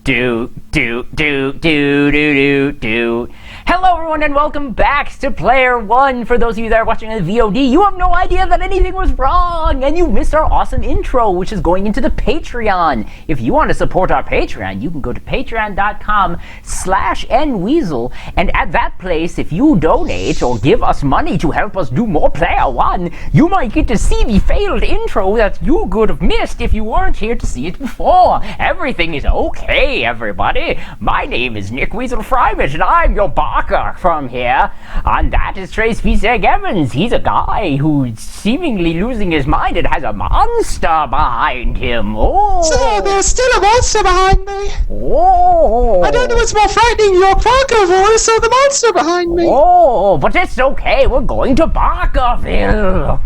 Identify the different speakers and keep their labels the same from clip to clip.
Speaker 1: Do. Hello everyone and welcome back to Player One. For those of you that are watching the VOD, you have no idea that anything was wrong and you missed our awesome intro, which is going into the Patreon. If you want to support our Patreon, you can go to patreon.com/nweasel, and at that place, if you donate or give us money to help us do more Player One, you might get to see the failed intro that you could have missed if you weren't here to see it before. Everything is okay, everybody. My name is Nick Weasel Fryman, and I'm your barker from here. And that is Trace P-Seg Evans. He's a guy who's seemingly losing his mind and has a monster behind him. Oh!
Speaker 2: So there's still a monster behind me.
Speaker 1: Oh!
Speaker 2: I don't know what's more frightening, your Parker voice or the monster behind me.
Speaker 1: Oh, but it's okay. We're going to Barkerville.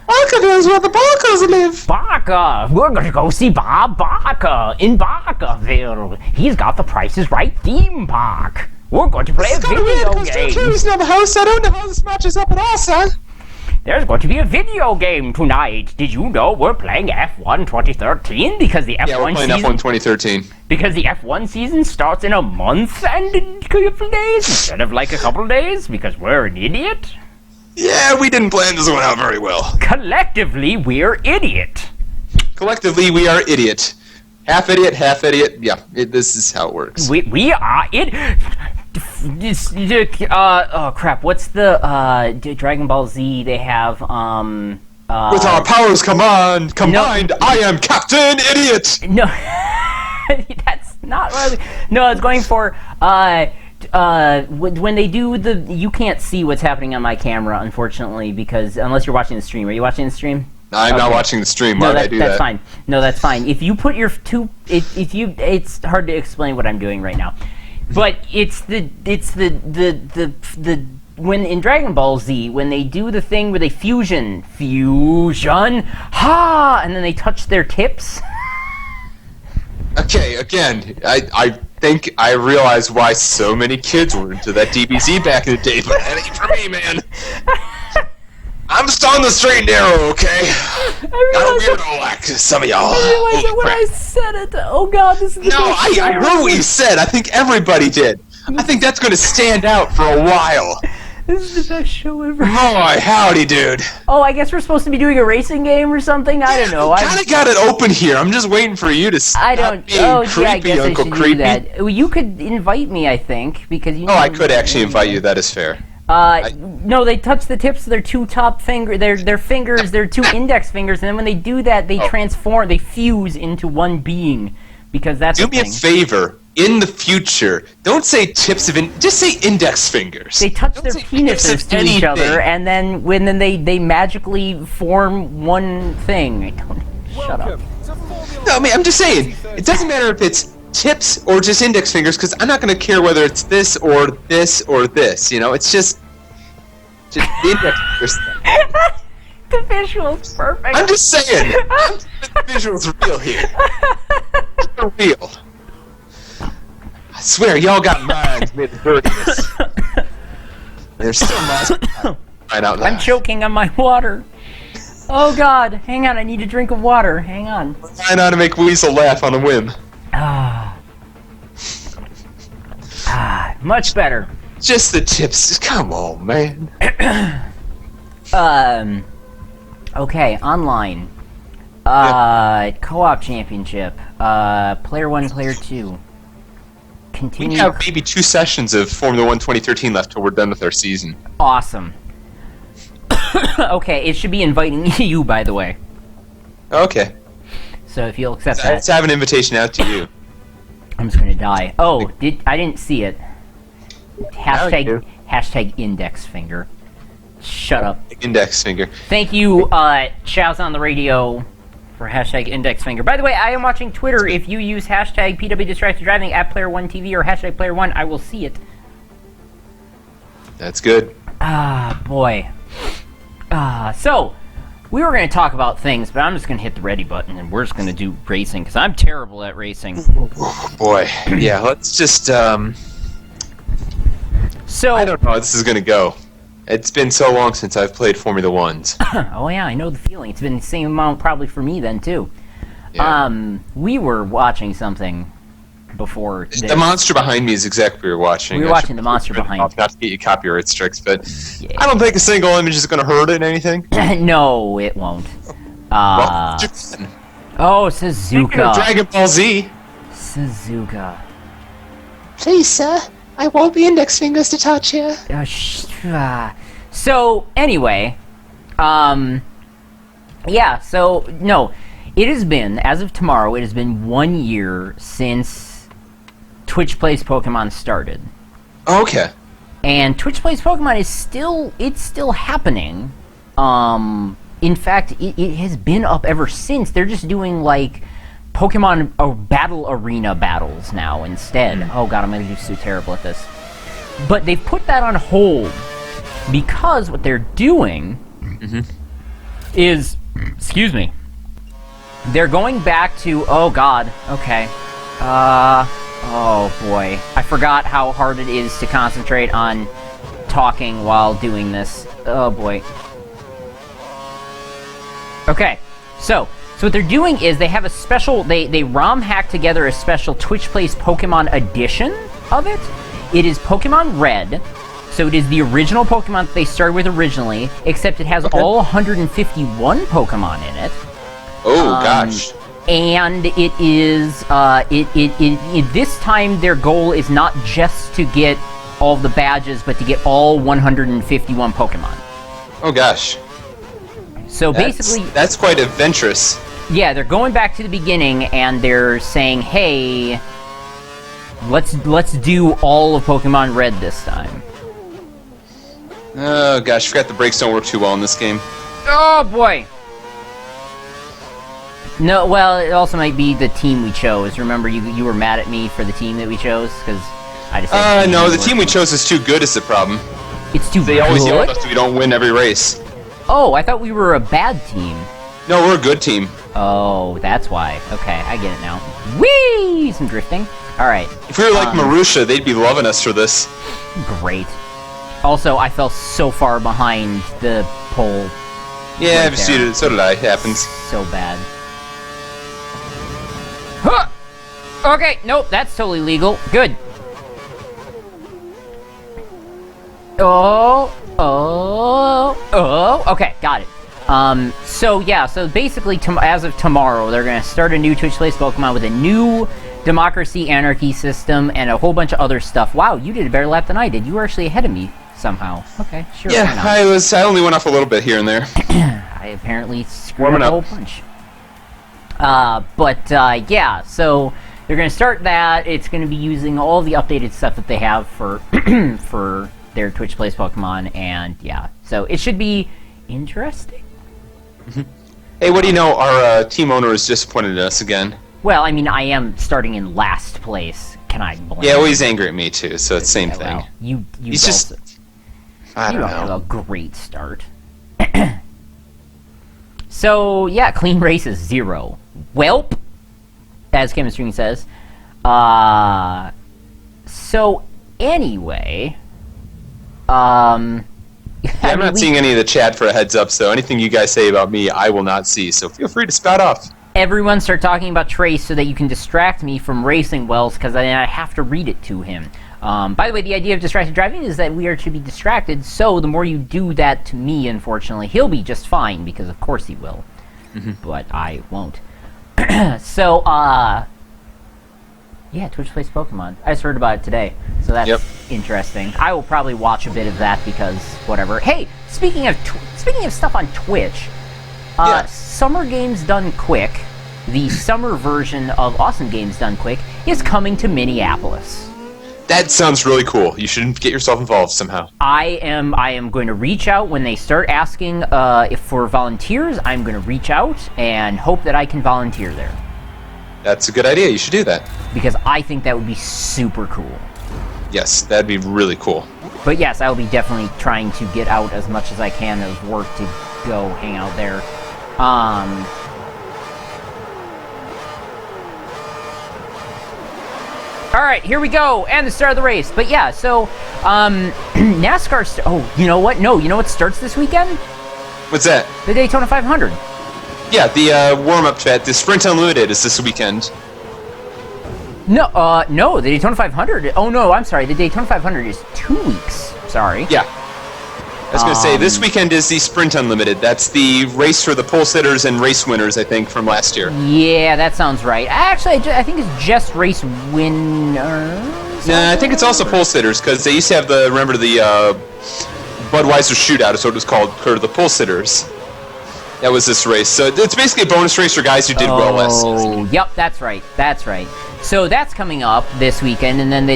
Speaker 2: Barkerville's where the Barkers live.
Speaker 1: Barker! We're gonna go see Bob Barker in Barkerville. He's got the Price is Right theme park. We're going to play a video game.
Speaker 2: There's no house. I don't know how this matches up at all, sir.
Speaker 1: There's going to be a video game tonight. Did you know we're playing F1 2013 because the F1
Speaker 3: Yeah, we're playing
Speaker 1: season,
Speaker 3: F1 2013.
Speaker 1: Because the F1 season starts in a month and in a couple days instead of like a couple days because we're an idiot.
Speaker 3: Yeah, we didn't plan this one out very well.
Speaker 1: Collectively, we're idiot.
Speaker 3: Collectively, we are idiot. Half idiot, half idiot. Yeah, this is how it works.
Speaker 1: We are it. Oh crap! What's the Dragon Ball Z? They have
Speaker 3: With our powers combined, I am Captain Idiot.
Speaker 1: No, that's not really. No, it's going for when they do the. You can't see what's happening on my camera, unfortunately, because unless you're watching the stream. Are you watching the stream?
Speaker 3: I'm not watching the stream.
Speaker 1: No,
Speaker 3: Why would I do that?
Speaker 1: That's fine. No, that's fine. If you put your it's hard to explain what I'm doing right now, but it's the when in Dragon Ball Z when they do the thing where they fusion, ha, and then they touch their tips.
Speaker 3: Okay, again, I think I realize why so many kids were into that DBZ back in the day, but that ain't for me, man. I'm just on the straight and narrow, okay? Got a weirdo like some of y'all.
Speaker 1: I realized that when I said it. Oh god, this is the
Speaker 3: No,
Speaker 1: best
Speaker 3: I heard what you said. I think everybody did. I think that's going to stand out for a while.
Speaker 1: This is the best show ever.
Speaker 3: Boy, howdy, dude.
Speaker 1: Oh, I guess we're supposed to be doing a racing game or something? I don't know.
Speaker 3: I kind of got it open here. I'm just waiting for you to stop being creepy,
Speaker 1: I guess
Speaker 3: Uncle
Speaker 1: I should
Speaker 3: Creepy.
Speaker 1: do that. Well, you could invite me, I think, because you know.
Speaker 3: Oh, I could actually invite you. That is fair.
Speaker 1: No, they touch the tips of their two top finger, their fingers, their two index fingers, and then when they do that, they transform, they fuse into one being, because that's
Speaker 3: Do me a favor. In the future, don't say tips of just say index fingers.
Speaker 1: They touch
Speaker 3: Don't
Speaker 1: their
Speaker 3: say tips
Speaker 1: penises
Speaker 3: of
Speaker 1: to each
Speaker 3: anything.
Speaker 1: other, and then they magically form one thing. Shut up.
Speaker 3: No, I mean, I'm just saying. It doesn't matter if it's tips or just index fingers, because I'm not going to care whether it's this or this or this. You know, it's just the index fingers.
Speaker 1: The visual's perfect.
Speaker 3: I'm just saying. The visual's real here. They're real. I swear, y'all got minds made of dirtiness. There's still minds right out
Speaker 1: I'm choking on my water. Oh god, hang on, I need a drink of water. Hang on.
Speaker 3: Trying how to make Weasel laugh on a whim.
Speaker 1: Much better.
Speaker 3: Just the tips. Come on, man.
Speaker 1: Okay, online. Co-op championship. Player 1, Player 2.
Speaker 3: We
Speaker 1: Continue.
Speaker 3: have maybe 2 sessions of Formula 1 2013 left till we're done with our season.
Speaker 1: Awesome. Okay, it should be inviting you, by the way.
Speaker 3: Okay.
Speaker 1: So if you'll accept
Speaker 3: Let's
Speaker 1: that.
Speaker 3: have an invitation out to you.
Speaker 1: I'm just gonna die. Oh, I didn't see it.
Speaker 3: you.
Speaker 1: Hashtag index finger. Shut up.
Speaker 3: Index finger.
Speaker 1: Thank you, Shouts on the radio for hashtag index finger. By the way, I am watching Twitter. If you use hashtag PW Distracted Driving at Player1TV or hashtag Player1, I will see it.
Speaker 3: That's good.
Speaker 1: Boy. So, we were going to talk about things, but I'm just going to hit the ready button and we're just going to do racing, because I'm terrible at racing.
Speaker 3: Boy. Yeah, let's just,
Speaker 1: So,
Speaker 3: I don't know how this is going to go. It's been so long since I've played Formula 1s.
Speaker 1: Oh yeah, I know the feeling. It's been the same amount probably for me then, too.
Speaker 3: Yeah.
Speaker 1: We were watching something before
Speaker 3: The
Speaker 1: this.
Speaker 3: monster behind me is exactly what we were watching.
Speaker 1: We were
Speaker 3: I
Speaker 1: watching
Speaker 3: should
Speaker 1: the monster
Speaker 3: turn it
Speaker 1: behind
Speaker 3: off, not to get you copyright strikes, but
Speaker 1: Yeah.
Speaker 3: I don't think a single image is going to hurt it in anything.
Speaker 1: No, it won't.
Speaker 3: Well, Japan.
Speaker 1: Oh,
Speaker 3: Speaking of
Speaker 1: Suzuka.
Speaker 3: Dragon Ball Z.
Speaker 1: Suzuka.
Speaker 2: Please, sir. I want the index fingers to touch here.
Speaker 1: So, anyway, yeah, so, no, it has been, as of tomorrow, it has been 1 year since Twitch Plays Pokemon started.
Speaker 3: Okay.
Speaker 1: And Twitch Plays Pokemon is still, it's still happening. In fact, it has been up ever since. They're just doing, like, Pokemon Battle Arena battles now instead. Oh god, I'm gonna do so terrible at this. But they've put that on hold because what they're doing is, excuse me, they're going back to, oh god, okay. Oh boy. I forgot how hard it is to concentrate on talking while doing this. Oh boy. Okay, so what they're doing is they have a special, they ROM hack together a special Twitch Plays Pokemon edition of it. It is Pokemon Red, so it is the original Pokemon that they started with originally, except it has all 151 Pokemon in it.
Speaker 3: Oh, gosh.
Speaker 1: And it is, this time their goal is not just to get all the badges, but to get all 151 Pokemon.
Speaker 3: Oh, gosh.
Speaker 1: So basically...
Speaker 3: That's quite adventurous.
Speaker 1: Yeah, they're going back to the beginning, and they're saying, hey, let's do all of Pokemon Red this time.
Speaker 3: Oh, gosh, I forgot the brakes don't work too well in this game.
Speaker 1: Oh, boy! No, well, it also might be the team we chose. Remember, you were mad at me for the team that we chose? Because I decided...
Speaker 3: No, the team we chose is too good is the problem.
Speaker 1: It's too
Speaker 3: They always yell at
Speaker 1: good?
Speaker 3: us if we don't win every race.
Speaker 1: Oh, I thought we were a bad team.
Speaker 3: No, we're a good team.
Speaker 1: Oh, that's why. Okay, I get it now. Whee! Some drifting. Alright.
Speaker 3: If we were like Marusha, they'd be loving us for this.
Speaker 1: Great. Also, I fell so far behind the pole.
Speaker 3: Yeah,
Speaker 1: Right there.
Speaker 3: so did I. It happens.
Speaker 1: So bad. Huh! Okay, nope, that's totally legal. Good. Okay, got it. So yeah, so basically, as of tomorrow, they're gonna start a new Twitch Plays Pokemon with a new Democracy Anarchy system and a whole bunch of other stuff. Wow, you did a better lap than I did. You were actually ahead of me somehow. Okay, sure.
Speaker 3: Yeah,
Speaker 1: why not?
Speaker 3: I only went off a little bit here and there.
Speaker 1: I apparently screwed
Speaker 3: Warming
Speaker 1: up a
Speaker 3: up.
Speaker 1: whole bunch. Yeah, so they're gonna start that. It's gonna be using all the updated stuff that they have for for their Twitch Plays Pokemon, and yeah, so it should be interesting.
Speaker 3: Hey, what do you know? Our team owner is disappointed in us again.
Speaker 1: Well, I mean, I am starting in last place. Can I blame
Speaker 3: Yeah, well,
Speaker 1: him?
Speaker 3: he's angry at me too, so it's the same
Speaker 1: Yeah,
Speaker 3: thing.
Speaker 1: well, you
Speaker 3: He's just... I
Speaker 1: you
Speaker 3: don't
Speaker 1: don't have
Speaker 3: know.
Speaker 1: a great start. So, yeah, clean races, 0. Welp, as Chemistry says. So, anyway,
Speaker 3: Yeah, I'm not seeing any of the chat for a heads up, so anything you guys say about me, I will not see, so feel free to spout off.
Speaker 1: everyone start talking about Trace so that you can distract me from racing Wells, because then I have to read it to him. By the way, the idea of distracted driving is that we are to be distracted, so the more you do that to me, unfortunately, he'll be just fine, because of course he will. But I won't. So, yeah, Twitch Plays Pokemon. I just heard about it today, so that's interesting. I will probably watch a bit of that because whatever. Hey, speaking of stuff on Twitch, Summer Games Done Quick, the summer version of Awesome Games Done Quick, is coming to Minneapolis.
Speaker 3: That sounds really cool. You should get yourself involved somehow.
Speaker 1: I am going to reach out when they start asking if for volunteers. I'm going to reach out and hope that I can volunteer there.
Speaker 3: That's a good idea. You should do that.
Speaker 1: Because I think that would be super cool.
Speaker 3: Yes, that'd be really cool.
Speaker 1: But yes, I will be definitely trying to get out as much as I can of work to go hang out there. Alright, here we go, and the start of the race. But yeah, so, NASCAR, oh, you know what? No, you know what starts this weekend?
Speaker 3: What's that?
Speaker 1: The Daytona 500.
Speaker 3: Yeah, the warm-up chat, the Sprint Unlimited is this weekend.
Speaker 1: No, the Daytona 500. Oh no, I'm sorry. The Daytona 500 is 2 weeks. Sorry.
Speaker 3: Yeah. I was going to say, this weekend is the Sprint Unlimited. That's the race for the pole sitters and race winners, I think, from last year.
Speaker 1: Yeah, that sounds right. Actually, I think it's just race winners.
Speaker 3: Nah, I think it's also pole sitters, because they used to have the Budweiser Shootout is what it was called, for the pole sitters. That was this race. So it's basically a bonus race for guys who did well last season.
Speaker 1: Oh, yep, that's right. So that's coming up this weekend, and then the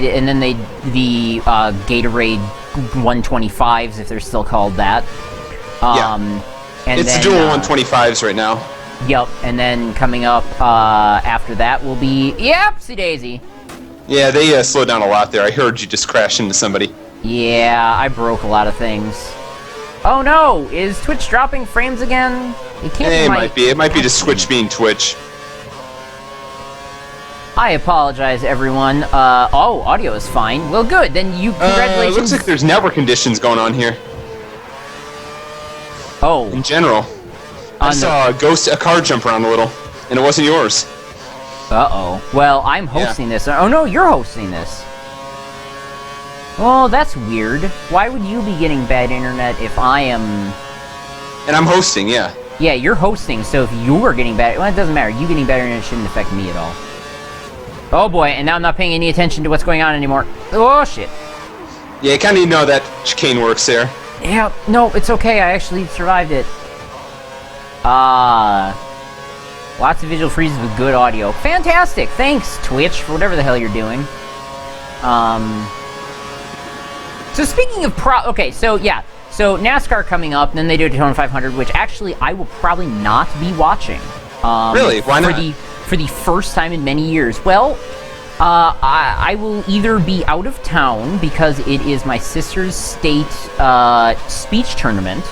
Speaker 1: Gatorade 125s, if they're still called that. And
Speaker 3: it's
Speaker 1: then,
Speaker 3: the dual 125s right now.
Speaker 1: Yep, and then coming up after that will be Yepsy Daisy.
Speaker 3: Yeah, they slowed down a lot there. I heard you just crash into somebody.
Speaker 1: Yeah, I broke a lot of things. Oh no, is Twitch dropping frames again? It can't
Speaker 3: It might be. It might be just Twitch being Twitch.
Speaker 1: I apologize, everyone. Audio is fine. Well, good. Then congratulations.
Speaker 3: It looks like there's network conditions going on here.
Speaker 1: Oh.
Speaker 3: In general. I saw a car jump around a little, and it wasn't yours.
Speaker 1: Uh-oh. Well, I'm hosting this. Oh no, you're hosting this. Well, that's weird. Why would you be getting bad internet if I am...
Speaker 3: And I'm hosting, yeah.
Speaker 1: Yeah, you're hosting, so if you were getting bad... Well, it doesn't matter. You getting bad internet shouldn't affect me at all. Oh boy, and now I'm not paying any attention to what's going on anymore. Oh, shit.
Speaker 3: Yeah, you kind of need to know how that chicane works there.
Speaker 1: Yeah, no, it's okay. I actually survived it. Lots of visual freezes with good audio. Fantastic! Thanks, Twitch, for whatever the hell you're doing. So speaking of okay, so yeah. So NASCAR coming up, and then they do Daytona 500, which actually I will probably not be watching.
Speaker 3: Really? Why not?
Speaker 1: For the first time in many years. Well, I will either be out of town because it is my sister's state speech tournament.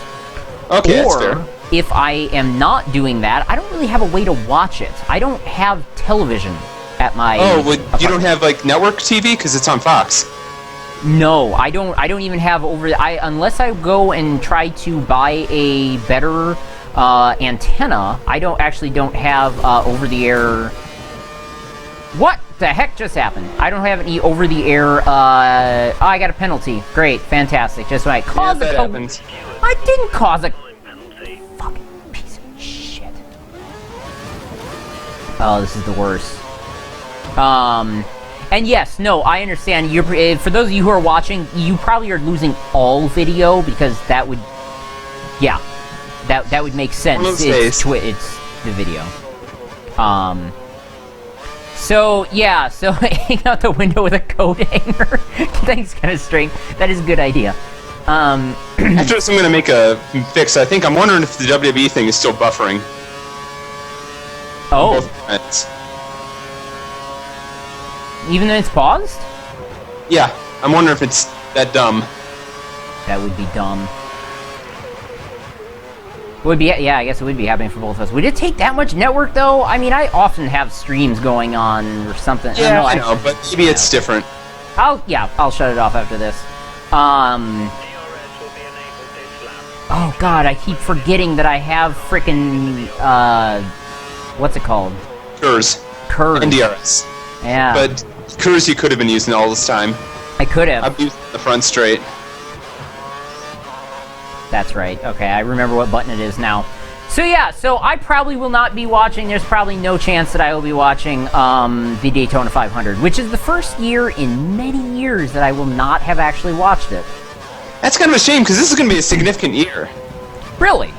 Speaker 3: Okay, that's
Speaker 1: or
Speaker 3: fair.
Speaker 1: if I am not doing that, I don't really have a way to watch it. I don't have television at my...
Speaker 3: Oh, well, you don't have, like, network TV? Because it's on Fox.
Speaker 1: No, I don't even have unless I go and try to buy a better antenna. I don't have over-the-air... What the heck just happened? I don't have any over-the-air, I got a penalty. Great, fantastic. Just when I caused
Speaker 3: that happens.
Speaker 1: I didn't cause a fucking piece of shit. Oh, this is the worst. And yes, no, I understand. For those of you who are watching, you probably are losing all video because that would, yeah, that would make sense. It's the video. So yeah, so hang out the window with a coat hanger. Thanks, kind of strange. That is a good idea.
Speaker 3: After this, I'm going to make a fix. I'm wondering if the WWE thing is still buffering.
Speaker 1: Oh.
Speaker 3: Both events.
Speaker 1: Even though it's paused?
Speaker 3: Yeah, I'm wondering if it's that dumb.
Speaker 1: That would be dumb. Would be, yeah, I guess it would be happening for both of us. Would it take that much network, though? I mean, I often have streams going on or something.
Speaker 3: Yeah, I know, but maybe it's different.
Speaker 1: I'll shut it off after this. Oh god, I keep forgetting that I have frickin', what's it called?
Speaker 3: KERS. NDRS.
Speaker 1: Yeah.
Speaker 3: But KERS you could have been using all this time.
Speaker 1: I could have.
Speaker 3: I'm using the front straight.
Speaker 1: That's right. Okay, I remember what button it is now. So yeah, so I probably will not be watching, there's probably no chance that I will be watching the Daytona 500, which is the first year in many years that I will not have actually watched it.
Speaker 3: That's kind of a shame, because this is going to be a significant year.
Speaker 1: Really?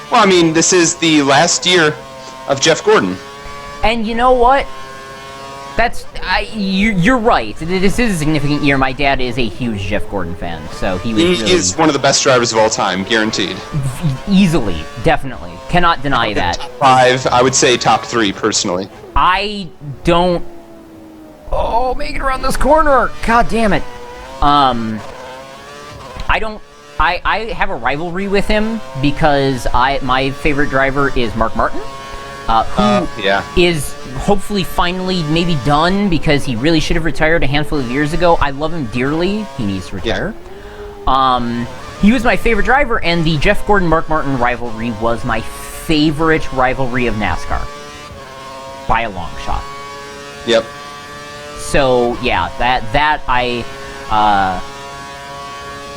Speaker 3: Well, I mean, this is the last year of Jeff Gordon.
Speaker 1: And you know what? You're right. This is a significant year. My dad is a huge Jeff Gordon fan, so he
Speaker 3: is one of the best drivers of all time, guaranteed.
Speaker 1: Easily, definitely. Cannot deny that.
Speaker 3: Top 5, I would say top 3, personally.
Speaker 1: I don't... Oh, make it around this corner! God damn it. I don't... I have a rivalry with him because my favorite driver is Mark Martin. Who is hopefully finally maybe done because he really should have retired a handful of years ago. I love him dearly. He needs to retire. Yeah. He was my favorite driver, and the Jeff Gordon-Mark Martin rivalry was my favorite rivalry of NASCAR. By a long shot.
Speaker 3: Yep.
Speaker 1: So yeah, that I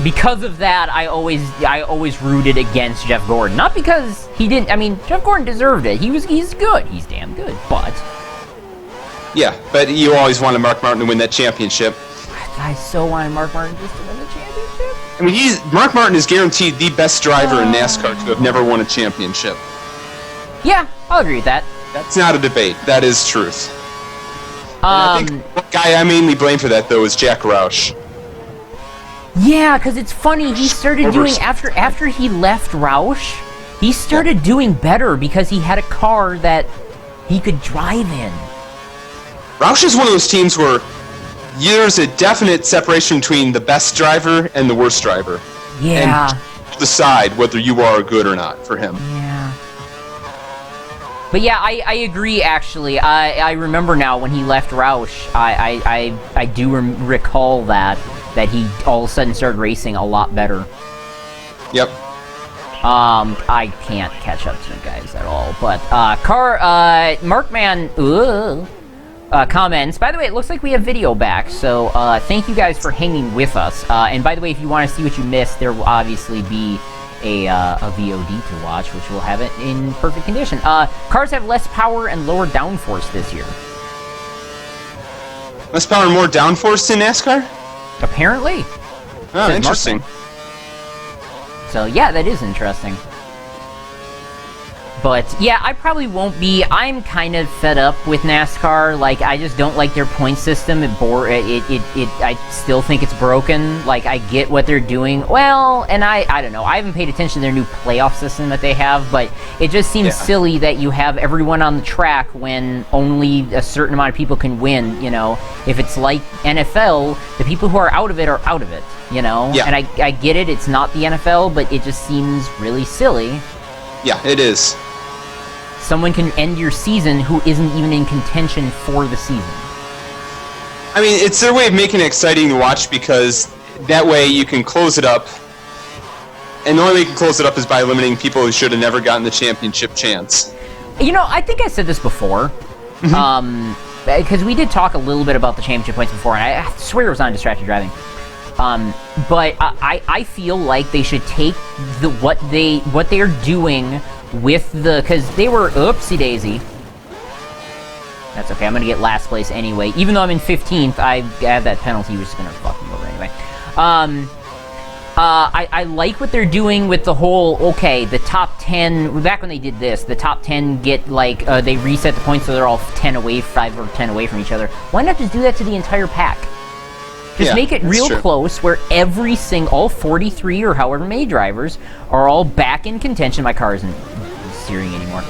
Speaker 1: because of that, I always rooted against Jeff Gordon. Not because he didn't. I mean, Jeff Gordon deserved it. He's good. He's damn good. But
Speaker 3: yeah, but you always wanted Mark Martin to win that championship.
Speaker 1: I so wanted Mark Martin just to win the championship.
Speaker 3: I mean, Mark Martin is guaranteed the best driver in NASCAR to have never won a championship.
Speaker 1: Yeah, I'll agree with that.
Speaker 3: That's not a debate. That is truth. I think the guy I mainly blame for that, though, is Jack Roush.
Speaker 1: Yeah, because it's funny, he started doing, after he left Roush, he started doing better because he had a car that he could drive in.
Speaker 3: Roush is one of those teams where there's a definite separation between the best driver and the worst driver.
Speaker 1: Yeah.
Speaker 3: And decide whether you are good or not for him.
Speaker 1: Yeah. But yeah, I agree, actually. I remember now when he left Roush, I do recall that he all of a sudden started racing a lot better.
Speaker 3: Yep.
Speaker 1: I can't catch up to the guys at all, but, Markman, comments. By the way, it looks like we have video back, so, thank you guys for hanging with us. And by the way, if you want to see what you missed, there will obviously be a VOD to watch, which will have it in perfect condition. Cars have less power and lower downforce this year.
Speaker 3: Less power and more downforce in NASCAR?
Speaker 1: Apparently.
Speaker 3: Oh, interesting.
Speaker 1: So, yeah, that is interesting. But, yeah, I probably won't be. I'm kind of fed up with NASCAR. Like, I just don't like their point system. I still think it's broken. Like, I get what they're doing. Well, and I don't know. I haven't paid attention to their new playoff system that they have, but it just seems silly that you have everyone on the track when only a certain amount of people can win, you know? If it's like NFL, the people who are out of it are out of it, you know?
Speaker 3: Yeah.
Speaker 1: And I get it. It's not the NFL, but it just seems really silly.
Speaker 3: Yeah, it is.
Speaker 1: Someone can end your season who isn't even in contention for the season.
Speaker 3: I mean, it's their way of making it exciting to watch because that way you can close it up. And the only way you can close it up is by eliminating people who should have never gotten the championship chance.
Speaker 1: You know, I think I said this before. Because we did talk a little bit about the championship points before, and I swear it was on Distracted Driving. But I feel like they should take what they are doing with the, because they were, oopsie daisy. That's okay, I'm gonna get last place anyway. Even though I'm in 15th, I have that penalty, which is gonna fuck me over anyway. I like what they're doing with the whole, okay, the top 10, back when they did this, the top 10 get, like, they reset the points so they're all 5 or 10 away from each other. Why not just do that to the entire pack? Just make it real close where all 43 or however many drivers are all back in contention. My car isn't steering anymore.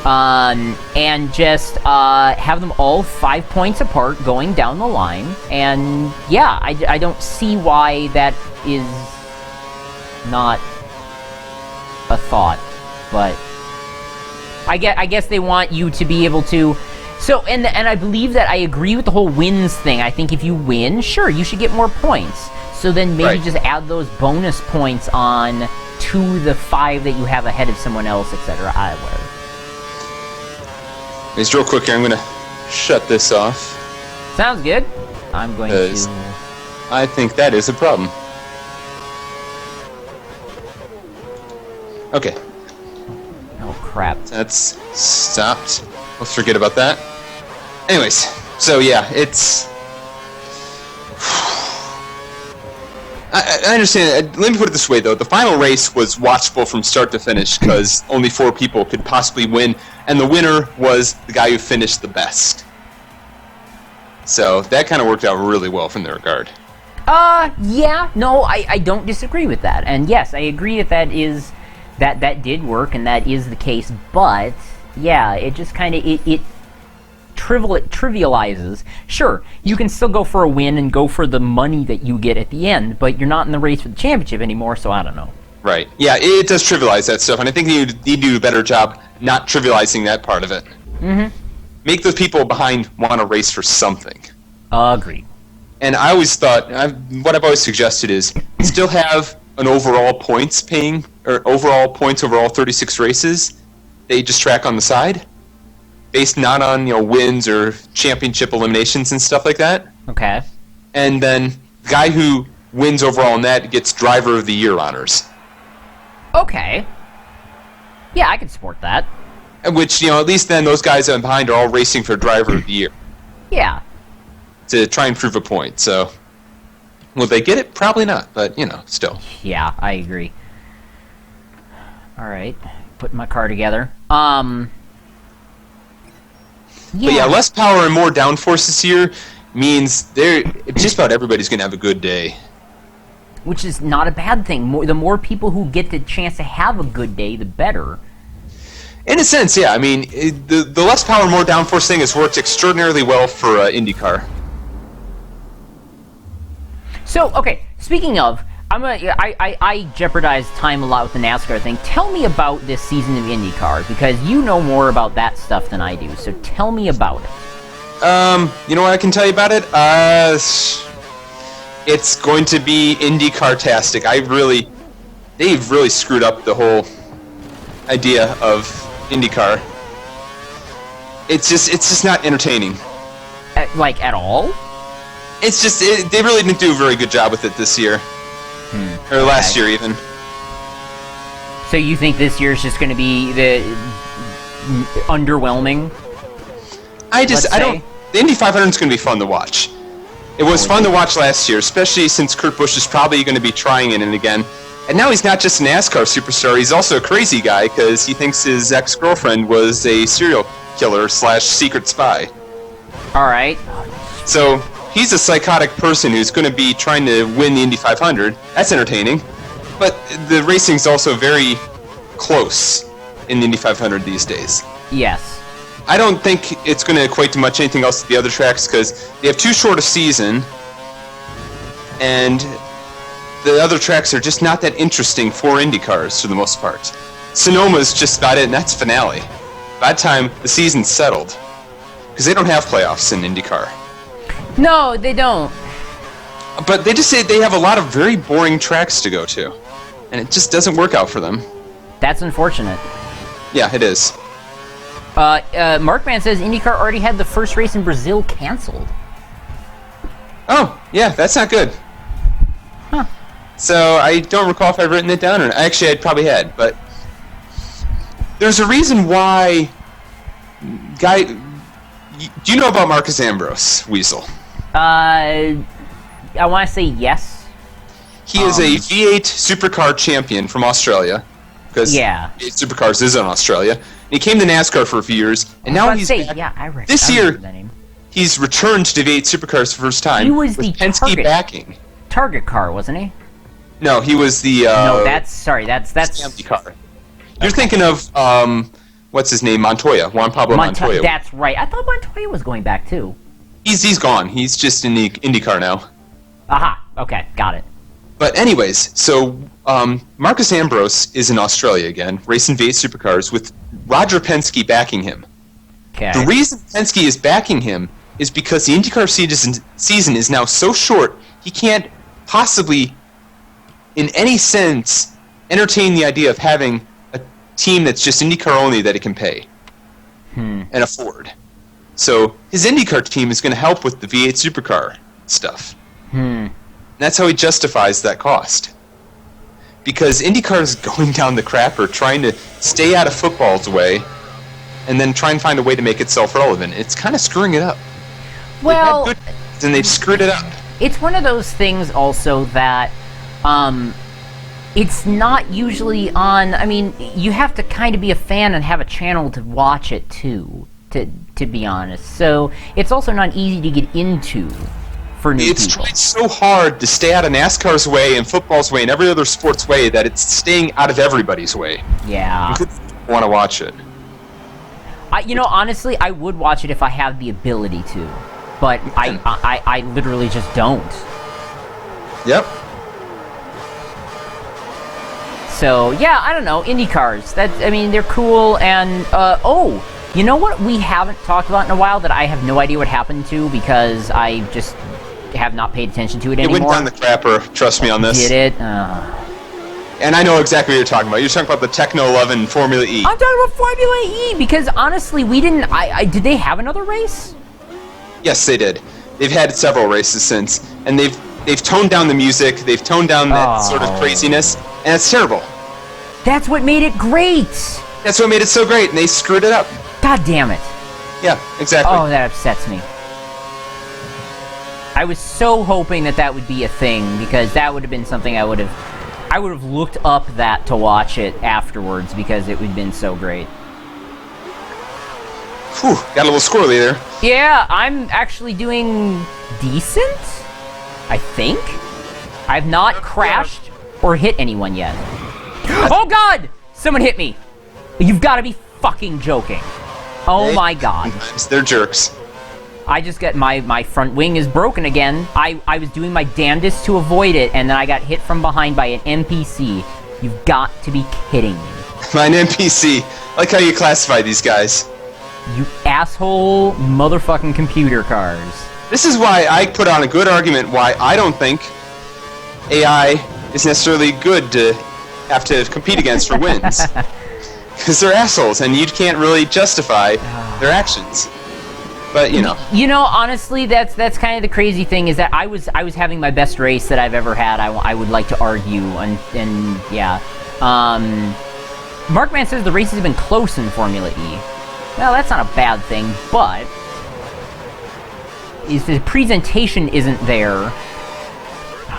Speaker 1: And just have them all 5 points apart going down the line. And yeah, I don't see why that is not a thought. But I guess they want you to be able to... So, and I believe that I agree with the whole wins thing. I think if you win, sure, you should get more points. So then maybe just add those bonus points on to the 5 that you have ahead of someone else, etc. Whatever.
Speaker 3: Just real quick here, I'm going to shut this off.
Speaker 1: Sounds good. I'm going to...
Speaker 3: I think that is a problem. Okay.
Speaker 1: Oh, crap.
Speaker 3: That's stopped. Let's forget about that. Anyways, so yeah, it's... I understand. Let me put it this way, though. The final race was watchable from start to finish because only 4 people could possibly win, and the winner was the guy who finished the best. So that kind of worked out really well from their regard.
Speaker 1: Yeah. No, I don't disagree with that. And yes, I agree that did work, and that is the case, but... Yeah, it just kind of, it trivializes. Sure, you can still go for a win and go for the money that you get at the end, but you're not in the race for the championship anymore, so I don't know.
Speaker 3: Right. Yeah, it does trivialize that stuff, and I think you need to do a better job not trivializing that part of it.
Speaker 1: Mm-hmm.
Speaker 3: Make those people behind want to race for something.
Speaker 1: Agreed.
Speaker 3: And I always thought, what I've always suggested is, still have an overall points paying, or overall points over all 36 races, they just track on the side. based not on wins or championship eliminations and stuff like that.
Speaker 1: Okay.
Speaker 3: And then the guy who wins overall in that gets Driver of the Year honors.
Speaker 1: Okay. Yeah, I can support that.
Speaker 3: Which, at least then those guys behind are all racing for Driver of the Year.
Speaker 1: Yeah.
Speaker 3: To try and prove a point, so... Will they get it? Probably not, but, still.
Speaker 1: Yeah, I agree. Alright. Putting my car together.
Speaker 3: But yeah, less power and more downforce this year means just about everybody's going to have a good day.
Speaker 1: Which is not a bad thing. The more people who get the chance to have a good day, the better.
Speaker 3: In a sense, yeah. I mean, the less power, more downforce thing has worked extraordinarily well for IndyCar.
Speaker 1: So, okay, speaking of, I jeopardize time a lot with the NASCAR thing. Tell me about this season of IndyCar, because you know more about that stuff than I do. So tell me about it.
Speaker 3: You know what I can tell you about it? It's going to be IndyCar-tastic. They've really screwed up the whole idea of IndyCar. It's just not entertaining.
Speaker 1: At all?
Speaker 3: It's just they really didn't do a very good job with it this year, or last year even.
Speaker 1: So you think this year is just going to be underwhelming?
Speaker 3: I don't. The Indy 500 is going to be fun to watch. It was fun to watch last year, especially since Kurt Busch is probably going to be trying it again. And now he's not just a NASCAR superstar, he's also a crazy guy because he thinks his ex-girlfriend was a serial killer / secret spy.
Speaker 1: Alright.
Speaker 3: So, he's a psychotic person who's going to be trying to win the Indy 500. That's entertaining. But the racing's also very close in the Indy 500 these days.
Speaker 1: Yes.
Speaker 3: I don't think it's going to equate to much anything else to the other tracks because they have too short a season, and the other tracks are just not that interesting for IndyCars for the most part. Sonoma's just about it, and that's finale. By the time the season's settled, because they don't have playoffs in IndyCar.
Speaker 1: No, they don't.
Speaker 3: But they just say they have a lot of very boring tracks to go to, and it just doesn't work out for them.
Speaker 1: That's unfortunate.
Speaker 3: Yeah, it is.
Speaker 1: Markman says IndyCar already had the first race in Brazil canceled.
Speaker 3: Oh, yeah, that's not good.
Speaker 1: Huh.
Speaker 3: So I don't recall if I've written it down, or actually I probably had, but there's a reason why. Do you know about Marcus Ambrose, Weasel?
Speaker 1: I want to say yes.
Speaker 3: He is a V8 Supercar champion from Australia, because V8 Supercars is in Australia. And he came to NASCAR for a few years, and now he's back. This year, he's returned to V8 Supercars for the first time.
Speaker 1: He was the
Speaker 3: Penske backing.
Speaker 1: Target car, wasn't he?
Speaker 3: No, he was the.
Speaker 1: No, that's
Speaker 3: empty car. You're thinking of what's his name? Montoya, Juan Pablo Montoya.
Speaker 1: That's right. I thought Montoya was going back too.
Speaker 3: He's gone. He's just in the IndyCar now.
Speaker 1: Aha. Okay, got it.
Speaker 3: But anyways, so Marcus Ambrose is in Australia again, racing V8 Supercars with Roger Penske backing him.
Speaker 1: Okay.
Speaker 3: The reason Penske is backing him is because the IndyCar season is now so short, he can't possibly, in any sense, entertain the idea of having a team that's just IndyCar only that he can pay and afford. So his IndyCar team is going to help with the V8 Supercar stuff. That's how he justifies that cost. Because IndyCar is going down the crapper, trying to stay out of football's way, and then try and find a way to make itself relevant. It's kind of screwing it up.
Speaker 1: Well,
Speaker 3: they've had good days and they've screwed it up.
Speaker 1: It's one of those things also that it's not usually on. I mean, you have to kind of be a fan and have a channel to watch it too, to be honest. So it's also not easy to get into for new people.
Speaker 3: Tried so hard to stay out of NASCAR's way and football's way and every other sport's way that it's staying out of everybody's way.
Speaker 1: Yeah.
Speaker 3: You want to watch it.
Speaker 1: Honestly, I would watch it if I had the ability to, but I literally just don't.
Speaker 3: Yep.
Speaker 1: So yeah, I don't know, IndyCars. They're cool, and you know what we haven't talked about in a while that I have no idea what happened to because I just have not paid attention to it anymore.
Speaker 3: It went down the crapper. Trust me on this.
Speaker 1: Did it?
Speaker 3: And I know exactly what you're talking about. You're talking about the Techno 11 Formula E.
Speaker 1: I'm talking about Formula E because honestly, we didn't. Did they have another race?
Speaker 3: Yes, they did. They've had several races since, and they've toned down the music. They've toned down that sort of craziness, and it's terrible.
Speaker 1: That's what made it great.
Speaker 3: That's what made it so great, and they screwed it up.
Speaker 1: God damn it.
Speaker 3: Yeah, exactly.
Speaker 1: Oh, that upsets me. I was so hoping that would be a thing because that would have been something I would have looked up that to watch it afterwards because it would have been so great.
Speaker 3: Whew, got a little squirrely there.
Speaker 1: Yeah, I'm actually doing decent, I think. I've not crashed or hit anyone yet. Oh god! Someone hit me! You've got to be fucking joking. Oh my god.
Speaker 3: They're jerks.
Speaker 1: I just got my front wing is broken again. I was doing my damnedest to avoid it, and then I got hit from behind by an NPC. You've got to be kidding me.
Speaker 3: An NPC. I like how you classify these guys.
Speaker 1: You asshole motherfucking computer cars.
Speaker 3: This is why I put on a good argument why I don't think AI is necessarily good to have to compete against for wins. Because they're assholes, and you can't really justify their actions. But, you know.
Speaker 1: You know, honestly, that's kind of the crazy thing, is that I was having my best race that I've ever had, I would like to argue, and yeah. Markman says the races have been close in Formula E. Well, that's not a bad thing, but if the presentation isn't there...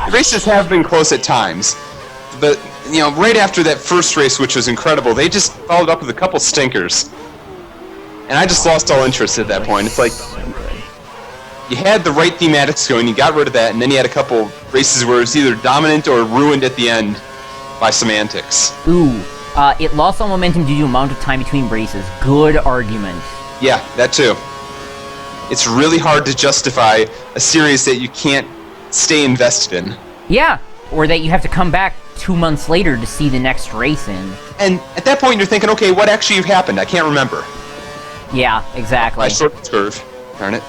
Speaker 3: The races have been close at times, but, you know, right after that first race, which was incredible, they just followed up with a couple stinkers. And I just lost all interest at that point. It's like, you had the right thematics going, you got rid of that, and then you had a couple races where it was either dominant or ruined at the end by semantics.
Speaker 1: Ooh. It lost all momentum due to amount of time between races. Good argument.
Speaker 3: Yeah, that too. It's really hard to justify a series that you can't stay invested in.
Speaker 1: Yeah, or that you have to come back 2 months later to see the next race in.
Speaker 3: And at that point you're thinking, okay, what actually happened? I can't remember.
Speaker 1: Yeah, exactly.
Speaker 3: I sort of curve. Darn it.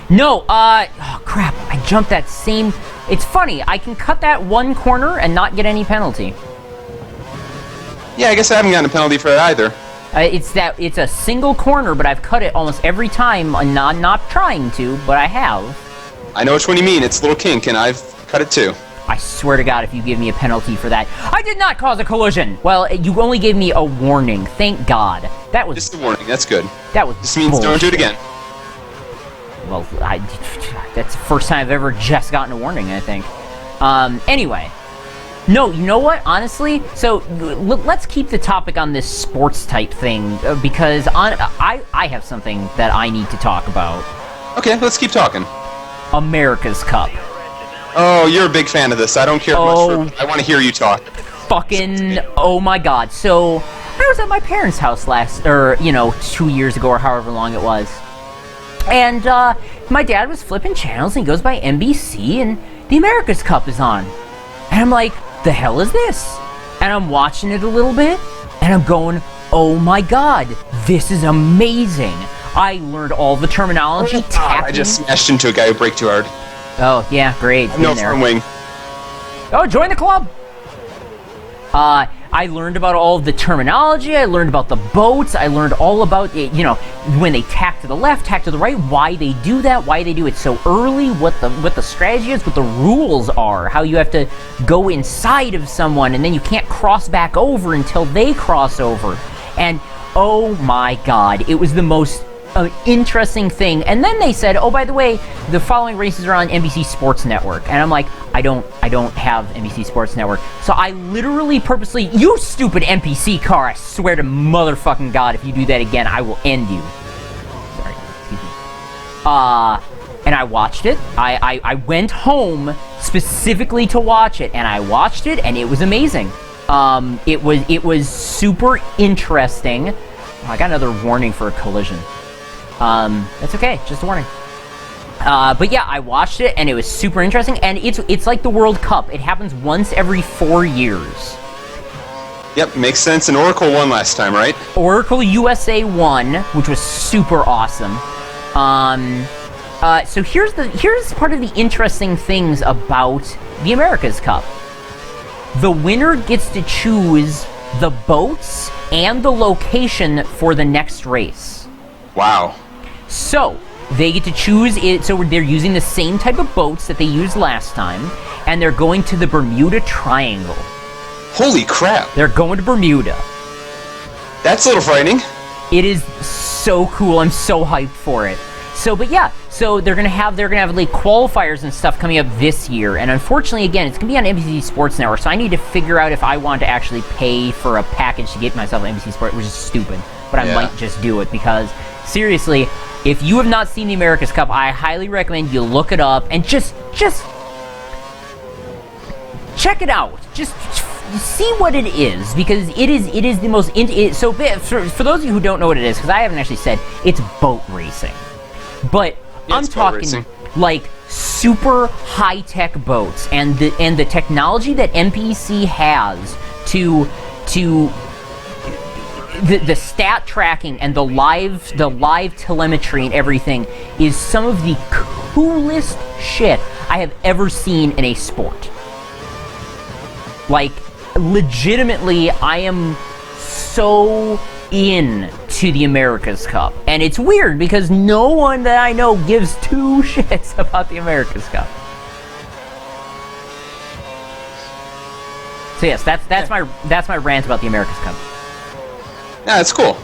Speaker 1: No, oh crap, I jumped that same... It's funny, I can cut that one corner and not get any penalty.
Speaker 3: Yeah, I guess I haven't gotten a penalty for that either.
Speaker 1: It's a single corner, but I've cut it almost every time, and not trying to, but I have.
Speaker 3: I know which one you mean, it's a little kink, and I've cut it too.
Speaker 1: I swear to God, if you give me a penalty for that... I did not cause a collision! Well, you only gave me a warning, thank God. That was...
Speaker 3: Just a warning, that's good.
Speaker 1: That was
Speaker 3: This means
Speaker 1: bullshit.
Speaker 3: don't do it again.
Speaker 1: Well, that's the first time I've ever just gotten a warning, I think. Anyway. No, you know what? Honestly, so let's keep the topic on this sports type thing, because I have something that I need to talk about.
Speaker 3: Okay, let's keep talking.
Speaker 1: America's Cup.
Speaker 3: Oh, you're a big fan of this. I don't care much for... I want to hear you talk.
Speaker 1: Fucking... Oh my god. So, I was at my parents' house 2 years ago, or however long it was. And, my dad was flipping channels, and he goes by NBC, and the America's Cup is on. And I'm like, the hell is this? And I'm watching it a little bit, and I'm going, oh my god, this is amazing. I learned all the terminology, tapping.
Speaker 3: I just smashed into a guy who braked too hard.
Speaker 1: Oh, yeah, great.
Speaker 3: No front wing.
Speaker 1: Oh, join the club! I learned about all of the terminology, I learned about the boats, I learned all about, when they tack to the left, tack to the right, why they do that, why they do it so early, what the strategy is, what the rules are, how you have to go inside of someone, and then you can't cross back over until they cross over. And, oh my god, it was the most interesting thing. And then they said, oh, by the way, the following races are on NBC Sports Network. And I'm like, I don't have NBC Sports Network. So I literally purposely, you stupid NPC car, I swear to motherfucking God, if you do that again, I will end you. Sorry, excuse me. And I watched it. I went home specifically to watch it, and I watched it, and it was amazing. It was super interesting. Oh, I got another warning for a collision. That's okay, just a warning. But yeah, I watched it, and it was super interesting, and it's like the World Cup. It happens once every 4 years.
Speaker 3: Yep, makes sense. And Oracle won last time, right?
Speaker 1: So here's part of the interesting things about the America's Cup. The winner gets to choose the boats and the location for the next race.
Speaker 3: Wow.
Speaker 1: So they get to choose it. So they're using the same type of boats that they used last time, and they're going to the Bermuda Triangle.
Speaker 3: Holy crap.
Speaker 1: They're going to Bermuda.
Speaker 3: That's a little frightening.
Speaker 1: It is so cool. I'm so hyped for it. So, but yeah, so they're gonna have like qualifiers and stuff coming up this year, and unfortunately, again, it's gonna be on NBC Sports Network. So I need to figure out if I want to actually pay for a package to get myself NBC Sports, which is stupid, but I might just do it because seriously, if you have not seen the America's Cup, I highly recommend you look it up and just check it out. Just see what it is, because it is the most so for those of you who don't know what it is, because I haven't actually said, it's boat racing. But
Speaker 3: Yeah,
Speaker 1: I'm
Speaker 3: it's boat
Speaker 1: talking
Speaker 3: racing.
Speaker 1: like super high-tech boats, and the technology that MPC has to the stat tracking and the live telemetry and everything is some of the coolest shit I have ever seen in a sport. Like, legitimately, I am so into the America's Cup. And it's weird because no one that I know gives two shits about the America's Cup. So yes, that's my rant about the America's Cup.
Speaker 3: Yeah, that's cool.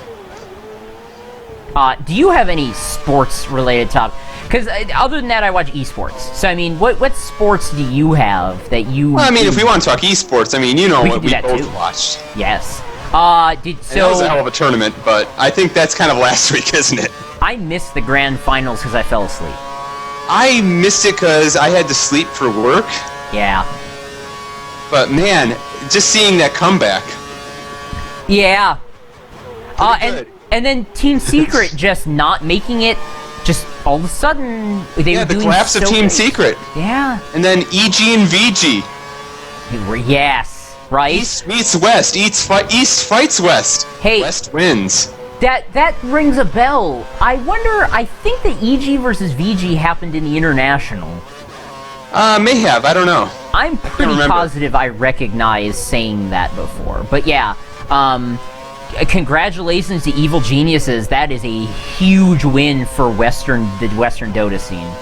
Speaker 1: Do you have any sports-related topic? Because other than that, I watch esports. So I mean, what sports do you have that you?
Speaker 3: Well, I mean, if we want to talk esports, I mean, you know
Speaker 1: We
Speaker 3: what
Speaker 1: can do
Speaker 3: we
Speaker 1: that
Speaker 3: both
Speaker 1: too.
Speaker 3: watched.
Speaker 1: Yes.
Speaker 3: And that was a hell of a tournament, but I think that's kind of last week, isn't it?
Speaker 1: I missed the grand finals because I fell asleep.
Speaker 3: I missed it because I had to sleep for work,
Speaker 1: Yeah.
Speaker 3: but man, just seeing that comeback.
Speaker 1: Yeah.
Speaker 3: Pretty good.
Speaker 1: And then Team Secret just not making it. Just all of a sudden they were
Speaker 3: The
Speaker 1: doing
Speaker 3: collapse of
Speaker 1: so
Speaker 3: Team
Speaker 1: great.
Speaker 3: Secret.
Speaker 1: Yeah.
Speaker 3: And then EG and VG.
Speaker 1: Yes. Right.
Speaker 3: East meets West. East fights West.
Speaker 1: Hey.
Speaker 3: West wins.
Speaker 1: That rings a bell. I wonder. I think the EG versus VG happened in the international.
Speaker 3: May have. I don't know.
Speaker 1: I'm pretty
Speaker 3: remember.
Speaker 1: positive I recognize saying that before. But yeah, congratulations to Evil Geniuses. That is a huge win for the Western Dota scene.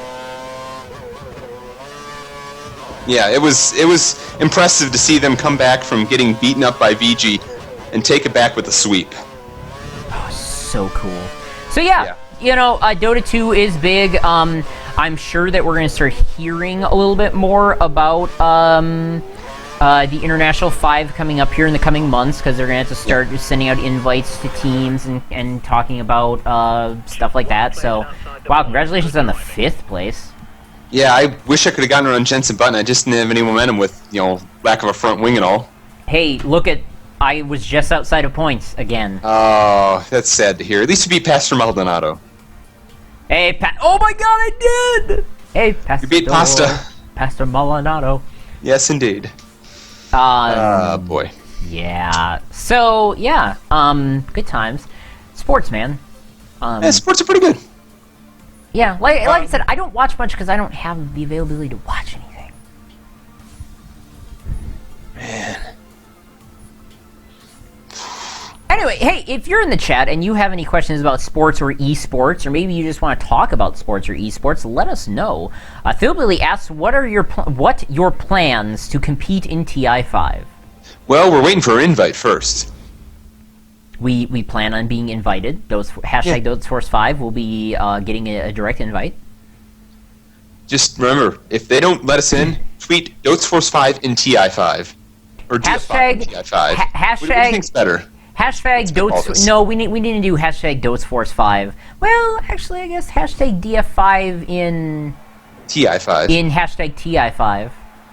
Speaker 3: Yeah, it was impressive to see them come back from getting beaten up by VG and take it back with a sweep.
Speaker 1: So cool. So yeah. You know, Dota 2 is big. I'm sure that we're going to start hearing a little bit more about the International 5 coming up here in the coming months, because they're going to have to start sending out invites to teams and talking about stuff like that. So, wow, congratulations on the 5th place.
Speaker 3: Yeah, I wish I could have gotten around Jensen Button. I just didn't have any momentum with, lack of a front wing and all.
Speaker 1: Hey, look at... I was just outside of points again.
Speaker 3: Oh, that's sad to hear. At least you beat Pastor Maldonado.
Speaker 1: Hey, oh my god, I did! Hey, Pastor...
Speaker 3: You beat Pasta.
Speaker 1: Pastor Maldonado.
Speaker 3: Yes, indeed. Boy.
Speaker 1: Yeah. So, yeah. Good times. Sports, man.
Speaker 3: Yeah, sports are pretty good.
Speaker 1: Yeah, like I said, I don't watch much because I don't have the availability to watch anything.
Speaker 3: Man.
Speaker 1: Anyway, hey, if you're in the chat and you have any questions about sports or esports, or maybe you just want to talk about sports or esports, let us know. Philbilly asks, what your plans to compete in TI5?
Speaker 3: Well, we're waiting for an invite first.
Speaker 1: We plan on being invited. Hashtag DotesForce5 will be getting a direct invite.
Speaker 3: Just remember, if they don't let us in, tweet DotesForce5 in TI5. Or DF5 in TI5. What do you think's better?
Speaker 1: Hashtag Dotes. No, we need to do hashtag DotesForce5. Well, actually, I guess hashtag DF5 in
Speaker 3: TI5.
Speaker 1: in hashtag TI5.